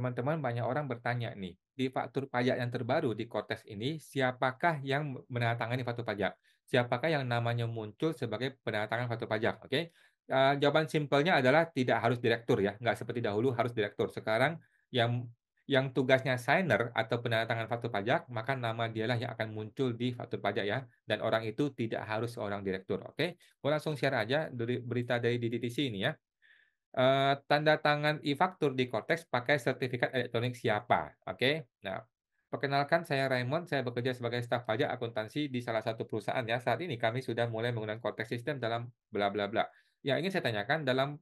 teman-teman banyak orang bertanya nih, di faktur pajak yang terbaru di Kotes ini, siapakah yang menandatangani faktur pajak? Siapakah yang namanya muncul sebagai penandatangan faktur pajak? Oke. Jawaban simpelnya adalah tidak harus direktur ya, nggak seperti dahulu harus direktur. Sekarang yang tugasnya signer atau penandatangan faktur pajak, maka nama dialah yang akan muncul di faktur pajak ya, dan orang itu tidak harus seorang direktur, oke? Gua langsung share aja dari berita dari DDTC ini ya. Tanda tangan e-faktur di Kotex pakai sertifikat elektronik siapa? Oke. Nah, perkenalkan saya Raymond, saya bekerja sebagai staf pajak akuntansi di salah satu perusahaan ya. Saat ini kami sudah mulai menggunakan Kotex System dalam bla bla bla. Yang ingin saya tanyakan dalam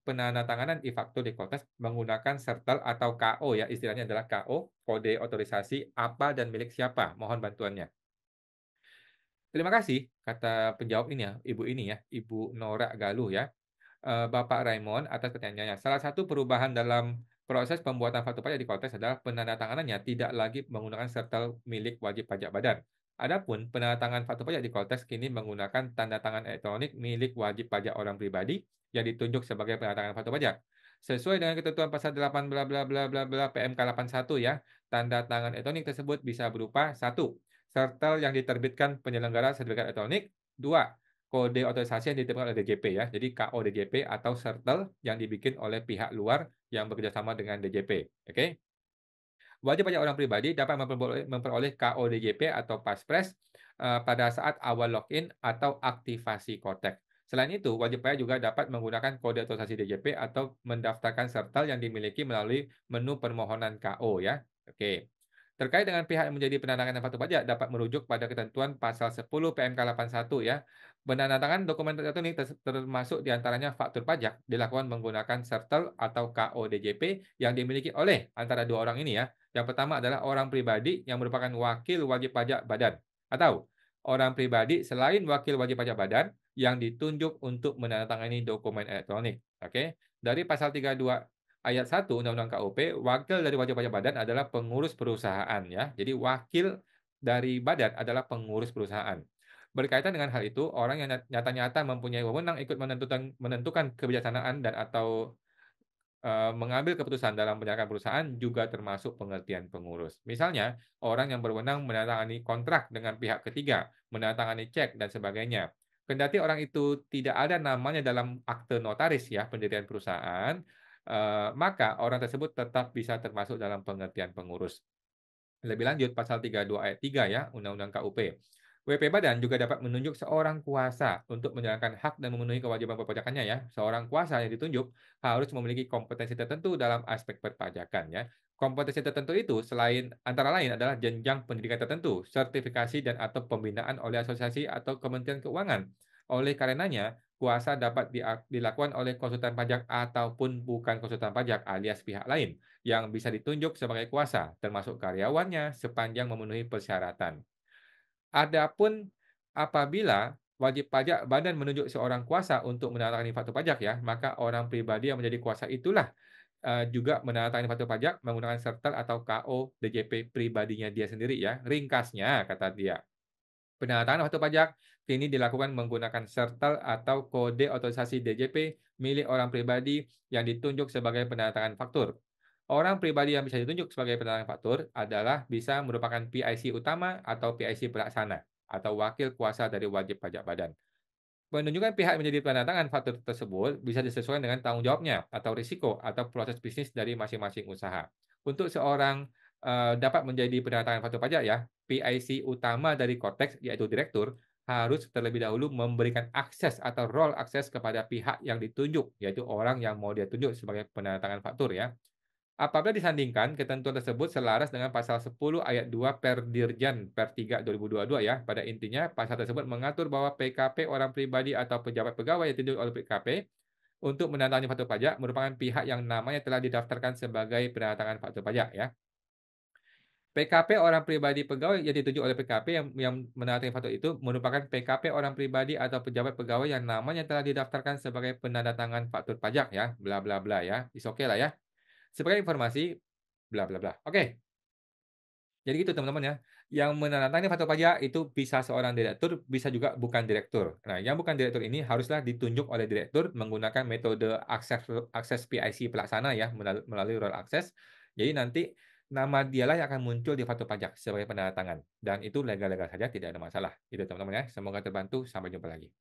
penandatanganan e-faktur di Kotex menggunakan sertel atau KO ya, istilahnya adalah KO, kode otorisasi apa dan milik siapa? Mohon bantuannya. Terima kasih, kata penjawab ini ya, ibu ini ya, Ibu Nora Galuh ya. Bapak Raymond atas pertanyaannya. Salah satu perubahan dalam proses pembuatan faktur pajak di Konteks adalah penandatanganannya tidak lagi menggunakan sertel milik wajib pajak badan. Adapun penandatangan faktur pajak di Konteks kini menggunakan tanda tangan elektronik milik wajib pajak orang pribadi yang ditunjuk sebagai penandatangan faktur pajak. Sesuai dengan ketentuan pasal 8 bla bla bla bla bla PMK 81 ya, tanda tangan elektronik tersebut bisa berupa satu, sertel yang diterbitkan penyelenggara sertifikat elektronik, 2, kode otorisasi yang diterima oleh DJP ya. Jadi KO DJP atau sertel yang dibikin oleh pihak luar yang bekerjasama dengan DJP. Oke. Wajib pajak orang pribadi dapat memperoleh KO DJP atau Paspres pada saat awal login atau aktivasi Kotek. Selain itu, wajib pajak juga dapat menggunakan kode otorisasi DJP atau mendaftarkan sertel yang dimiliki melalui menu permohonan KO ya. Oke. Terkait dengan pihak yang menjadi penandatangan faktur pajak dapat merujuk pada ketentuan pasal 10 PMK 81 ya. Penandatangan dokumen elektronik termasuk diantaranya faktur pajak dilakukan menggunakan sertel atau KO DJP yang dimiliki oleh antara dua orang ini ya. Yang pertama adalah orang pribadi yang merupakan wakil wajib pajak badan atau orang pribadi selain wakil wajib pajak badan yang ditunjuk untuk menandatangani dokumen elektronik. Oke. Dari pasal 32 ayat 1 Undang-Undang KUP, wakil dari wajib pajak badan adalah pengurus perusahaan ya. Jadi wakil dari badan adalah pengurus perusahaan. Berkaitan dengan hal itu, orang yang nyata-nyata mempunyai wewenang ikut menentukan kebijaksanaan dan atau mengambil keputusan dalam menjalankan perusahaan juga termasuk pengertian pengurus. Misalnya, orang yang berwenang menandatangani kontrak dengan pihak ketiga, menandatangani cek dan sebagainya. Kendati orang itu tidak ada namanya dalam akte notaris ya pendirian perusahaan, maka orang tersebut tetap bisa termasuk dalam pengertian pengurus. Lebih lanjut pasal 32 ayat 3 ya Undang-Undang KUP. WP Badan juga dapat menunjuk seorang kuasa untuk menjalankan hak dan memenuhi kewajiban perpajakannya ya. Seorang kuasa yang ditunjuk harus memiliki kompetensi tertentu dalam aspek perpajakan ya. Kompetensi tertentu itu selain antara lain adalah jenjang pendidikan tertentu, sertifikasi dan atau pembinaan oleh asosiasi atau Kementerian Keuangan. Oleh karenanya, kuasa dapat dilakukan oleh konsultan pajak ataupun bukan konsultan pajak alias pihak lain yang bisa ditunjuk sebagai kuasa, termasuk karyawannya sepanjang memenuhi persyaratan. Adapun apabila wajib pajak badan menunjuk seorang kuasa untuk menandatangani faktur pajak ya, maka orang pribadi yang menjadi kuasa itulah juga menandatangani faktur pajak menggunakan sertel atau KO DJP pribadinya dia sendiri ya. Ringkasnya kata dia, penandatanganan faktur pajak kini dilakukan menggunakan sertel atau kode otorisasi DJP milik orang pribadi yang ditunjuk sebagai penandatangan faktur. Orang pribadi yang bisa ditunjuk sebagai penandatangan faktur adalah bisa merupakan PIC utama atau PIC pelaksana atau wakil kuasa dari wajib pajak badan. Penunjukan pihak yang menjadi penandatangan faktur tersebut bisa disesuaikan dengan tanggung jawabnya atau risiko atau proses bisnis dari masing-masing usaha. Untuk seorang dapat menjadi penandatangan faktur pajak ya, PIC utama dari Kotex yaitu direktur harus terlebih dahulu memberikan akses atau role akses kepada pihak yang ditunjuk, yaitu orang yang mau dia tunjuk sebagai penandatangan faktur ya. Apabila disandingkan, ketentuan tersebut selaras dengan pasal 10 ayat 2 Perdirjan Per 3 2022 ya. Pada intinya, pasal tersebut mengatur bahwa PKP orang pribadi atau pejabat pegawai yang ditunjuk oleh PKP untuk menandatangani faktur pajak merupakan pihak yang namanya telah didaftarkan sebagai penandatangan faktur pajak ya. PKP orang pribadi pegawai yang ditunjuk oleh PKP yang menandatangani faktur itu merupakan PKP orang pribadi atau pejabat pegawai yang namanya telah didaftarkan sebagai penandatangan faktur pajak ya. Bla bla bla ya. Is oke lah ya. Sebagai informasi, bla bla bla. Oke, jadi gitu teman-teman ya. Yang menandatangani faktur pajak itu bisa seorang direktur, bisa juga bukan direktur. Nah, yang bukan direktur ini haruslah ditunjuk oleh direktur menggunakan metode akses akses PIC pelaksana ya, melalui role access Jadi nanti nama dialah yang akan muncul di faktur pajak sebagai penandatangan dan itu legal-legal saja, tidak ada masalah. Itu teman-teman ya, semoga terbantu, sampai jumpa lagi.